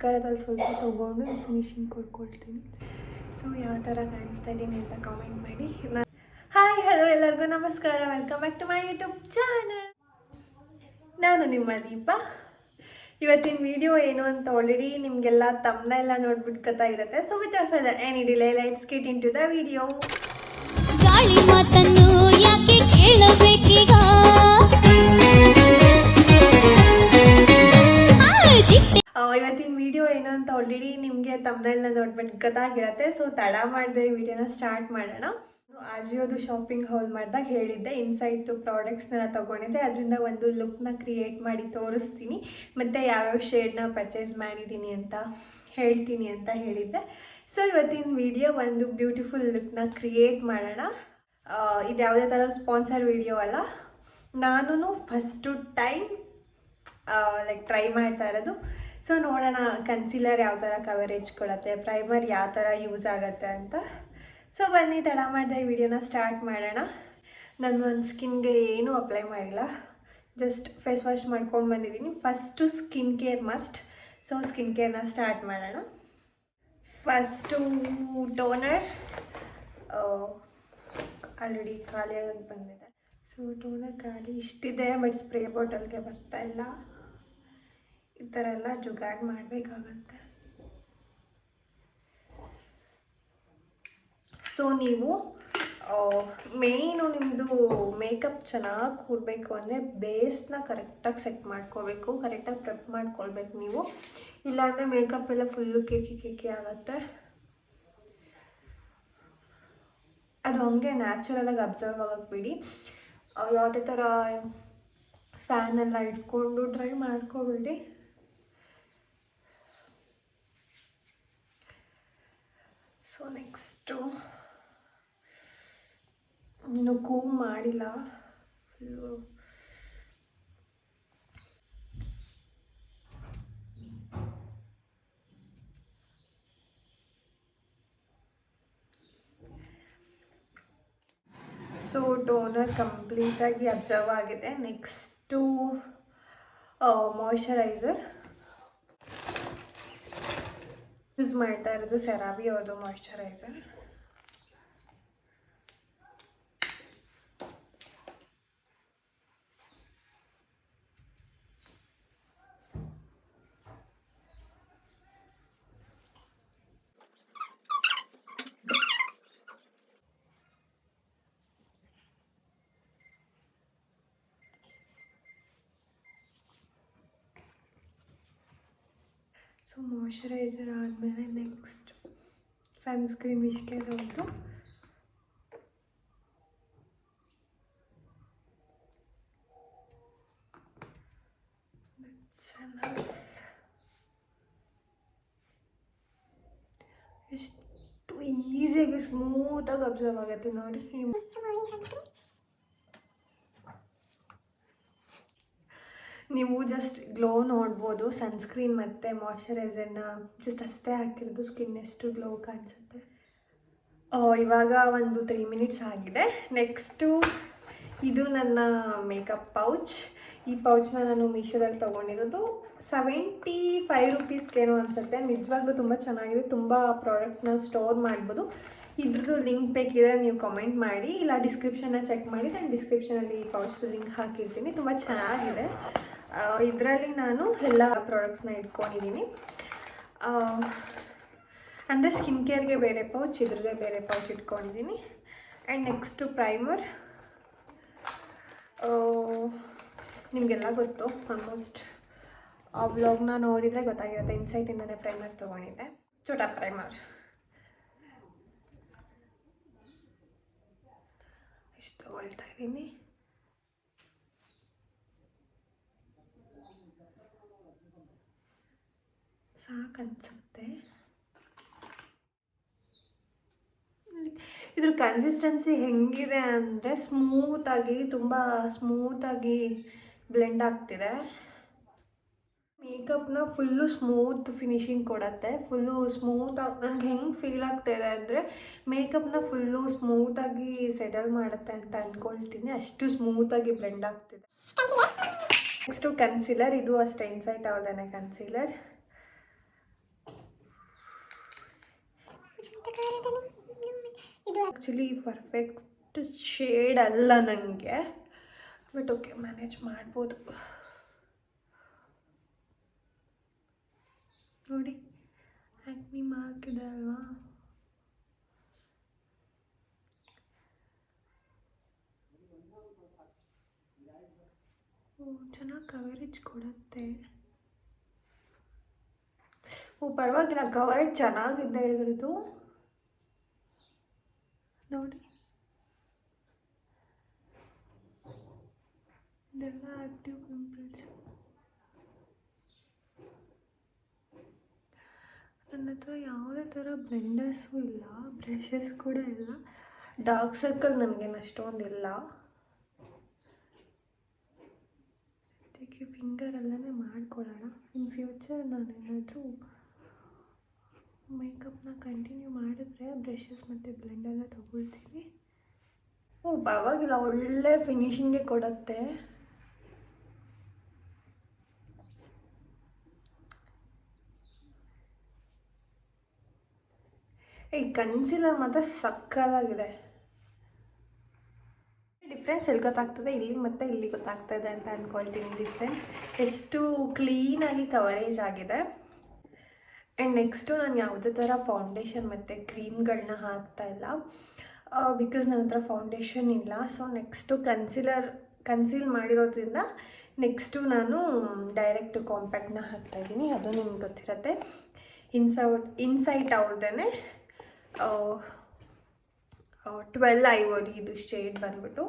ಕರದಲ್ಲಿ ಸ್ವಲ್ಪ ತೊಗೊಂಡು finishing ಕೊಡ್ಕೊಳ್ತೀನಿ. So ಯಾವ ಥರ ಕಾಣಿಸ್ತಾ ಇದ್ದೀನಿ ಅಂತ ಕಾಮೆಂಟ್ ಮಾಡಿ. ಹಾಯ್ ಹಲೋ ಎಲ್ಲರಿಗೂ ನಮಸ್ಕಾರ, welcome back to my YouTube channel. ನಾನು ನಿಮ್ಮ ದೀಪ. ಇವತ್ತಿನ ವಿಡಿಯೋ ಏನು ಅಂತ ಆಲ್ರೆಡಿ ನಿಮಗೆಲ್ಲ ತಮ್ಮನೆಲ್ಲ ನೋಡ್ಬಿಟ್ಟು ಗೊತ್ತಾಗಿರುತ್ತೆ. So without further any delay let's get into the video. ಗಾಳಿ ಮಾತನ್ನು ಯಾಕೆ ಕೇಳಬೇಕೀಗ, ಇವತ್ತಿನ ವಿಡಿಯೋ ಏನು ಅಂತ ಆಲ್ರೆಡಿ ನಿಮಗೆ ತಮ್ಮನೆಲ್ಲ ನೋಡ್ಬಿಟ್ಟು ಗೊತ್ತಾಗಿರುತ್ತೆ. ಸೊ ತಡ ಮಾಡಿದೆ ವಿಡಿಯೋನ ಸ್ಟಾರ್ಟ್ ಮಾಡೋಣ. ಆಜಿಯೋದು ಶಾಪಿಂಗ್ ಹಾಲ್ ಮಾಡಿದಾಗ ಹೇಳಿದ್ದೆ ಇನ್ಸೈಟ್ ಪ್ರಾಡಕ್ಟ್ಸ್ನೆಲ್ಲ ತೊಗೊಂಡಿದ್ದೆ, ಅದರಿಂದ ಒಂದು ಲುಕ್ನ ಕ್ರಿಯೇಟ್ ಮಾಡಿ ತೋರಿಸ್ತೀನಿ, ಮತ್ತು ಯಾವ್ಯಾವ ಶೇಡ್ನ ಪರ್ಚೇಸ್ ಮಾಡಿದ್ದೀನಿ ಅಂತ ಹೇಳ್ತೀನಿ ಅಂತ ಹೇಳಿದ್ದೆ. ಸೊ ಇವತ್ತಿನ ವಿಡಿಯೋ ಒಂದು ಬ್ಯೂಟಿಫುಲ್ ಲುಕ್ನ ಕ್ರಿಯೇಟ್ ಮಾಡೋಣ. ಇದು ಯಾವುದೇ ಥರ ಸ್ಪಾನ್ಸರ್ ವಿಡಿಯೋ ಅಲ್ಲ, ನಾನು ಫಸ್ಟು ಟೈಮ್ ಲೈಕ್ ಟ್ರೈ ಮಾಡ್ತಾ ಇರೋದು. ಸೊ ನೋಡೋಣ ಕನ್ಸೀಲರ್ ಯಾವ ಥರ ಕವರೇಜ್ ಕೊಡುತ್ತೆ, ಪ್ರೈಮರ್ ಯಾವ ಥರ ಯೂಸ್ ಆಗುತ್ತೆ ಅಂತ. ಸೊ ಬನ್ನಿ ತಡ ಮಾಡಿದೆ ಈ ವಿಡಿಯೋನ ಸ್ಟಾರ್ಟ್ ಮಾಡೋಣ. ನಾನು ಒಂದು ಸ್ಕಿನ್ಗೆ ಏನೂ ಅಪ್ಲೈ ಮಾಡಿಲ್ಲ, ಜಸ್ಟ್ ಫೇಸ್ ವಾಶ್ ಮಾಡ್ಕೊಂಡು ಬಂದಿದ್ದೀನಿ. First skin care must. So skin ಕೇರ್ನ ಸ್ಟಾರ್ಟ್ ಮಾಡೋಣ. ಫಸ್ಟು ಟೋನರ್ ಆಲ್ರೆಡಿ ಖಾಲಿಯಾಗಿ ಬಂದಿದೆ. ಸೊ ಟೋನರ್ ಖಾಲಿ ಇಷ್ಟಿದೆ, ಬಟ್ ಸ್ಪ್ರೇ ಬಾಟಲ್ಗೆ ಬರ್ತಾ ಇಲ್ಲ. ಈ ಥರ ಎಲ್ಲ ಜುಗಾಡ್ ಮಾಡಬೇಕಾಗತ್ತೆ. ಸೊ ನೀವು ಮೇಯ್ನು ನಿಮ್ಮದು ಮೇಕಪ್ ಚೆನ್ನಾಗಿ ಕೂರಬೇಕು ಅಂದರೆ ಬೇಸ್ನ ಕರೆಕ್ಟಾಗಿ ಸೆಟ್ ಮಾಡ್ಕೋಬೇಕು, ಕರೆಕ್ಟಾಗಿ ಪ್ರೆಪ್ ಮಾಡ್ಕೊಳ್ಬೇಕು ನೀವು. ಇಲ್ಲಾಂದರೆ ಮೇಕಪ್ ಎಲ್ಲ ಫುಲ್ಲು ಕೇಕಿ ಆಗುತ್ತೆ. ಅದು ಹಂಗೆ ನ್ಯಾಚುರಲಾಗಿ ಅಬ್ಸರ್ವ್ ಆಗೋಕ್ಕೆ ಬಿಡಿ. ಯಾವುದೇ ಥರ ಫ್ಯಾನೆಲ್ಲ ಇಟ್ಕೊಂಡು ಡ್ರೈ ಮಾಡ್ಕೋಬೇಡಿ. ಸೊ ನೆಕ್ಸ್ಟು ಇನ್ನು ಕೂಮ್ ಮಾಡಿಲ್ಲ ಫುಲ್ಲು. ಸೊ ಟೋನರ್ ಕಂಪ್ಲೀಟಾಗಿ ಅಬ್ಸರ್ವ್ ಆಗಿದೆ. ನೆಕ್ಸ್ಟು ಮಾಯ್ಶ್ಚರೈಸರ್ ಯೂಸ್ ಮಾಡ್ತಾ ಇರೋದು ಸೆರಾವಿ ಅವ್ರದ್ದು ಮಾಯ್ಶ್ಚರೈಸರ್. ಸೊ ಮಾಯ್ಶ್ಚರೈಸರ್ ಆದಮೇಲೆ ನೆಕ್ಸ್ಟ್ ಸನ್ಸ್ಕ್ರೀನ್ ವಿಶ್ಕೇರದ್ದು. ಎಷ್ಟು ಈಸಿಯಾಗಿ ಸ್ಮೂತಾಗಿ ಅಬ್ಸರ್ವ್ ಆಗುತ್ತೆ ನೋಡಿ. ನೀವು ಜಸ್ಟ್ ಗ್ಲೋ ನೋಡ್ಬೋದು. ಸನ್ಸ್ಕ್ರೀನ್ ಮತ್ತು ಮಾಯ್ಶ್ಚರೈಸರ್ನ ಜಸ್ಟ್ ಅಷ್ಟೇ ಹಾಕಿರೋದು ಸ್ಕಿನ್ ಎಷ್ಟು ಗ್ಲೋ ಕಾಣಿಸುತ್ತೆ. ಇವಾಗ ಒಂದು 3 ಮಿನಿಟ್ಸ್ ಆಗಿದೆ. ನೆಕ್ಸ್ಟು ಇದು ನನ್ನ ಮೇಕಪ್ ಪೌಚ್. ಈ ಪೌಚ್ನ ನಾನು ಮೀಶೋದಲ್ಲಿ ತೊಗೊಂಡಿರೋದು 75 ರುಪೀಸ್ಗೇನೋ ಅನಿಸುತ್ತೆ. ನಿಜವಾಗ್ಲೂ ತುಂಬ ಚೆನ್ನಾಗಿದೆ. ತುಂಬ ಪ್ರಾಡಕ್ಟ್ಸ್ನ ಸ್ಟೋರ್ ಮಾಡ್ಬೋದು. ಇದ್ರದ್ದು ಲಿಂಕ್ ಬೇಕಿದ್ರೆ ನೀವು ಕಮೆಂಟ್ ಮಾಡಿ, ಇಲ್ಲ ಡಿಸ್ಕ್ರಿಪ್ಷನ್ನ ಚೆಕ್ ಮಾಡಿ. ನಾನು ಡಿಸ್ಕ್ರಿಪ್ಷನಲ್ಲಿ ಈ ಪೌಚ್ದು ಲಿಂಕ್ ಹಾಕಿರ್ತೀನಿ. ತುಂಬ ಚೆನ್ನಾಗಿದೆ. ಇದರಲ್ಲಿ ನಾನು ಎಲ್ಲ ಪ್ರಾಡಕ್ಟ್ಸ್ನ ಇಟ್ಕೊಂಡಿದ್ದೀನಿ. ಅಂದರೆ ಸ್ಕಿನ್ ಕೇರ್ಗೆ ಬೇರೆ ಪೌಚ್, ಇದ್ರದ್ದೇ ಬೇರೆ ಪೌಚ್ ಇಟ್ಕೊಂಡಿದ್ದೀನಿ. And next primer. ನಿಮಗೆಲ್ಲ ಗೊತ್ತು, ಆಲ್ಮೋಸ್ಟ್ ಆ ವ್ಲಾಗ್ನ ನೋಡಿದರೆ ಗೊತ್ತಾಗಿರುತ್ತೆ. ಇನ್ಸೈಟಿಂದನೇ ಪ್ರೈಮರ್ ತೊಗೊಂಡಿದ್ದೆ, ಚೋಟಾ ಪ್ರೈಮರ್. ಇಷ್ಟು ತೊಗೊಳ್ತಾ ಇದ್ದೀನಿ. ಸಾಕನ್ಸುತ್ತೆ. ಇದ್ರ ಕನ್ಸಿಸ್ಟೆನ್ಸಿ ಹೆಂಗಿದೆ ಅಂದರೆ ಸ್ಮೂತಾಗಿ, ತುಂಬ ಸ್ಮೂತಾಗಿ ಬ್ಲೆಂಡ್ ಆಗ್ತಿದೆ. ಮೇಕಪ್ನ ಫುಲ್ಲು ಸ್ಮೂತ್ ಫಿನಿಶಿಂಗ್ ಕೊಡುತ್ತೆ. ಫುಲ್ಲು ಸ್ಮೂತಾಗಿ ನನಗೆ ಹೆಂಗೆ ಫೀಲ್ ಆಗ್ತಾಯಿದೆ ಅಂದರೆ ಮೇಕಪ್ನ ಫುಲ್ಲು ಸ್ಮೂತಾಗಿ ಸೆಟಲ್ ಮಾಡುತ್ತೆ ಅಂತ ಅಂದ್ಕೊಳ್ತೀನಿ. ಅಷ್ಟು ಸ್ಮೂತಾಗಿ ಬ್ಲೆಂಡ್ ಆಗ್ತಿದೆ. ನೆಕ್ಸ್ಟು ಕನ್ಸೀಲರ್, ಇದು ಅಷ್ಟೇ ಇನ್ಸೈಟ್ ಅವ್ರದ್ದೇನೆ ಕನ್ಸೀಲರ್. ಇದು ಆ್ಯಕ್ಚುಲಿ ಪರ್ಫೆಕ್ಟ್ ಶೇಡ್ ಅಲ್ಲ ನನಗೆ, ಬಟ್ ಓಕೆ ಮ್ಯಾನೇಜ್ ಮಾಡ್ಬೋದು. ನೋಡಿ ಆ್ಯಕ್ನಿ ಮಾರ್ಕ್ ಇದೆ ಅಲ್ವಾ. ಚೆನ್ನಾಗಿ ಕವರೇಜ್ ಕೊಡುತ್ತೆ. ಪರವಾಗಿಲ್ಲ, ಕವರೇಜ್ ಚೆನ್ನಾಗಿದೆ ಇದ್ರದ್ದು. ನೋಡಿ ಇದೆಲ್ಲ ಆ್ಯಕ್ಟಿವ್ ಪಿಂಪಲ್ಸ್. ನನ್ನ ಹತ್ರ ಯಾವುದೇ ಥರ ಬ್ಲೆಂಡರ್ಸು ಇಲ್ಲ, ಬ್ರಷಸ್ ಕೂಡ ಇಲ್ಲ. ಡಾರ್ಕ್ ಸರ್ಕಲ್ ನನಗೇನು ಅಷ್ಟೊಂದಿಲ್ಲ. ಸದ್ಯಕ್ಕೆ ಫಿಂಗರಲ್ಲೇ ಮಾಡ್ಕೊಳ್ಳೋಣ. ಇನ್ ಫ್ಯೂಚರ್ ನಾನು ಏನಾದರೂ ಮೇಕಪ್ನ ಕಂಟಿನ್ಯೂ ಮಾಡಿದ್ರೆ ಬ್ರಷಸ್ ಮತ್ತು ಬ್ಲೆಂಡರ್ನ ತೊಗೊಳ್ತೀನಿ. ಪರವಾಗಿಲ್ಲ, ಒಳ್ಳೆ ಫಿನಿಶಿಂಗೇ ಕೊಡುತ್ತೆ. ಈ ಕನ್ಸೀಲರ್ ಮಾತ್ರ ಸಕ್ಕತ್ತಾಗಿದೆ. ಡಿಫ್ರೆನ್ಸ್ ಎಲ್ಲಿ ಗೊತ್ತಾಗ್ತದೆ, ಇಲ್ಲಿ ಮತ್ತು ಇಲ್ಲಿ ಗೊತ್ತಾಗ್ತದೆ ಅಂತ ಅಂದ್ಕೊಳ್ತೀನಿ. ಡಿಫ್ರೆನ್ಸ್ ಎಷ್ಟು ಕ್ಲೀನಾಗಿ ಕವರೇಜ್ ಆಗಿದೆ. ಆ್ಯಂಡ್ ನೆಕ್ಸ್ಟು ನಾನು ಯಾವುದೇ ಥರ ಫೌಂಡೇಶನ್ ಮತ್ತು ಕ್ರೀಮ್ಗಳನ್ನ ಹಾಕ್ತಾಯಿಲ್ಲ, ಬಿಕಾಸ್ ನನ್ನ ಹತ್ರ ಫೌಂಡೇಶನ್ ಇಲ್ಲ. ಸೊ ನೆಕ್ಸ್ಟು ಕನ್ಸೀಲ್ ಮಾಡಿರೋದ್ರಿಂದ ನೆಕ್ಸ್ಟು ನಾನು ಡೈರೆಕ್ಟು ಕಾಂಪ್ಯಾಕ್ಟ್ನ ಹಾಕ್ತಾಯಿದ್ದೀನಿ. ಅದು ನಿಮ್ಗೆ ಗೊತ್ತಿರುತ್ತೆ. ಇನ್ಸೈಟ್ ಅವ್ರದ್ದೇ 12 ಐವರಿ ಇದು ಶೇಡ್ ಬಂದ್ಬಿಟ್ಟು.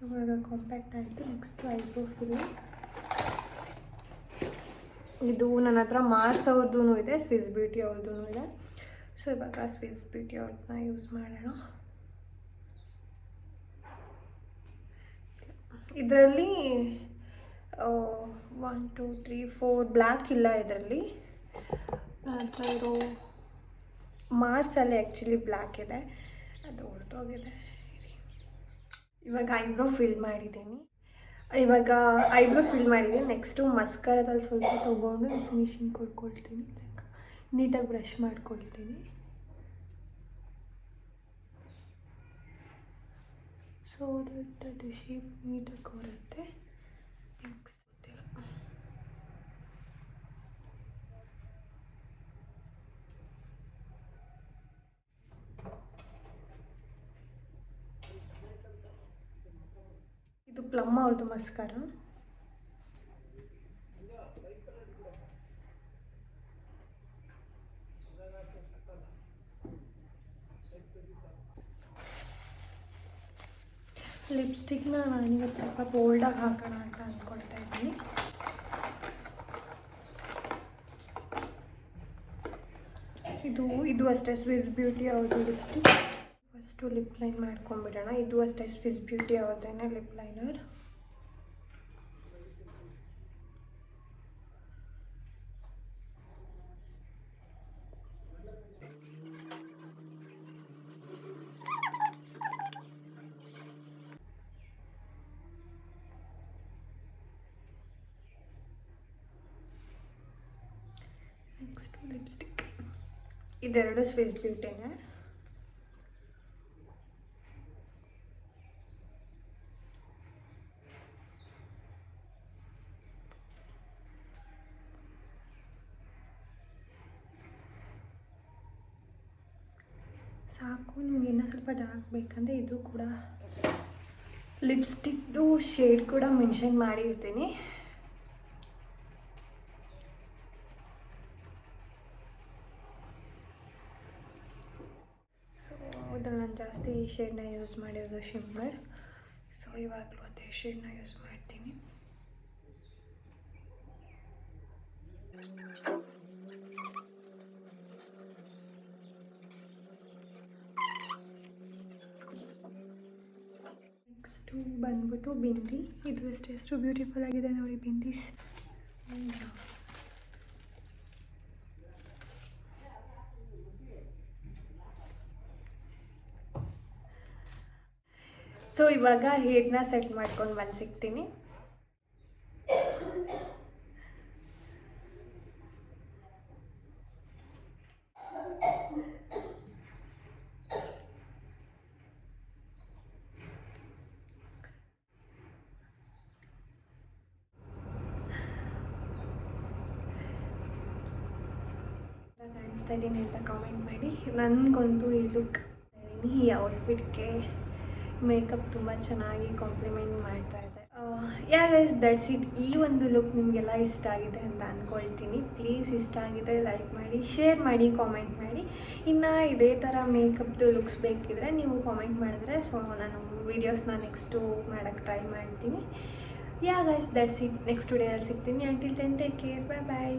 ಇವಾಗ ಕಾಂಪ್ಯಾಕ್ಟ್ ಆಯಿತು. Next eyebrow filling. ಇದು ನನ್ನ ಹತ್ರ ಮಾರ್ಸ್ ಅವ್ರದ್ದು ಇದೆ, ಸ್ವಿಸ್ ಬ್ಯೂಟಿ ಅವ್ರದ್ದು ಇದೆ. ಸೊ ಇವಾಗ ಸ್ವಿಸ್ ಬ್ಯೂಟಿ ಅವ್ರನ್ನ ಯೂಸ್ ಮಾಡೋಣ. ಇದರಲ್ಲಿ 1 2 3 4 ಬ್ಲ್ಯಾಕ್ ಇಲ್ಲ ಇದರಲ್ಲಿ. ನನ್ನ ಹತ್ರ ಇರೋ ಮಾರ್ಸಲ್ಲಿ ಆ್ಯಕ್ಚುಲಿ ಬ್ಲ್ಯಾಕ್ ಇದೆ, ಅದು ಹೊರಟೋಗಿದೆ. ಇವಾಗ ಐಬ್ರೋ ಫಿಲ್ ಮಾಡಿದ್ದೀನಿ. ನೆಕ್ಸ್ಟು ಮಸ್ಕರದಲ್ಲಿ ಸ್ವಲ್ಪ ತೊಗೊಂಡು ಫಿನಿಶಿಂಗ್ ಕೊಡ್ಕೊಳ್ತೀನಿ. ಲೈಕ್ ನೀಟಾಗಿ ಬ್ರಷ್ ಮಾಡ್ಕೊಳ್ತೀನಿ. ಸೊ ದಟ್ ಅದು ಶೇಪ್ ನೀಟಾಗಿ ಬರುತ್ತೆ. ನೆಕ್ಸ್ಟ್ ಇದು ಪ್ಲಮ್ ಅವ್ರದ್ದು ಮಸ್ಕಾರ. ಲಿಪ್ಸ್ಟಿಕ್ನ ನಾನಿವತ್ತು ಸ್ವಲ್ಪ ಬೋಲ್ಡಾಗಿ ಹಾಕೋಣ ಅಂತ ಅಂದ್ಕೊಳ್ತಾ ಇದ್ದೀನಿ. ಇದು ಅಷ್ಟೇ ಸ್ವಿಸ್ ಬ್ಯೂಟಿ ಅವ್ರದ್ದು ಲಿಪ್ಸ್ಟಿಕ್. ಫಸ್ಟು ಲಿಪ್ ಲೈನ್ ಮಾಡ್ಕೊಂಡ್ಬಿಡೋಣ. ಇದು ಅಷ್ಟೇ ಸ್ವಿಸ್ ಬ್ಯೂಟಿ ಅವ್ರದ್ದೇನೆ ಲಿಪ್ ಲೈನರ್. ನೆಕ್ಸ್ಟ್ ಲಿಪ್ಸ್ಟಿಕ್, ಇದೆರಡು ಸ್ವಿಸ್ ಬ್ಯೂಟಿನೇ. ಸಾಕು. ನಿಮ್ಗೆ ಇನ್ನೂ ಸ್ವಲ್ಪ ಡಾರ್ಕ್ ಬೇಕಂದರೆ ಇದು ಕೂಡ ಲಿಪ್ಸ್ಟಿಕ್ದು ಶೇಡ್ ಕೂಡ ಮೆನ್ಷನ್ ಮಾಡಿರ್ತೀನಿ. ಇದ್ರಲ್ಲಿ ನಾನು ಜಾಸ್ತಿ ಈ ಶೇಡ್ನ ಯೂಸ್ ಮಾಡಿರೋದು ಶಿಮ್ಮರ್. ಸೊ ಇವಾಗಲೂ ಅದೇ ಶೇಡ್ನ ಯೂಸ್ ಮಾಡ್ತೀನಿ. ನೆಕ್ಸ್ಟು ಬಂದ್ಬಿಟ್ಟು ಬಿಂದಿ. ಇದು ಎಷ್ಟು ಬ್ಯೂಟಿಫುಲ್ ಆಗಿದೆ ನೋಡಿ ಬಿಂದೀಸ್. ಸೊ ಇವಾಗ ಹೇರ್ನ ಸೆಟ್ ಮಾಡ್ಕೊಂಡು ಬಂದು ಸಿಗ್ತೀನಿ. ಕಾಣಿಸ್ತಾ ಇದ್ದೀನಿ ಅಂತ ಕಾಮೆಂಟ್ ಮಾಡಿ. ನನಗಂತೂ ಈ ಲುಕ್, ಈ ಔಟ್ಫಿಟ್ಗೆ ಮೇಕಪ್ ತುಂಬ ಚೆನ್ನಾಗಿ ಕಾಂಪ್ಲಿಮೆಂಟ್ ಮಾಡ್ತಾ ಇದೆ. Guys that's it. ಈ ಒಂದು ಲುಕ್ ನಿಮಗೆಲ್ಲ ಇಷ್ಟ ಆಗಿದೆ ಅಂತ ಅಂದ್ಕೊಳ್ತೀನಿ. ಪ್ಲೀಸ್ ಇಷ್ಟ ಆಗಿದೆ ಲೈಕ್ ಮಾಡಿ, ಶೇರ್ ಮಾಡಿ, ಕಾಮೆಂಟ್ ಮಾಡಿ. ಇನ್ನು ಇದೇ ಥರ ಮೇಕಪ್ದು ಲುಕ್ಸ್ ಬೇಕಿದ್ರೆ ನೀವು ಕಾಮೆಂಟ್ ಮಾಡಿದ್ರೆ ಸೊ ನಾನು ವೀಡಿಯೋಸ್ನ ನೆಕ್ಸ್ಟು ಮಾಡೋಕ್ಕೆ ಟ್ರೈ ಮಾಡ್ತೀನಿ. Guys that's it. ನೆಕ್ಸ್ಟ್ ವಿಡಿಯೋದಲ್ಲಿ ಸಿಗ್ತೀನಿ. ಅಂಟಿಲ್ ದೆನ್ ಟೇಕ್ ಕೇರ್, ಬಾಯ್ ಬಾಯ್.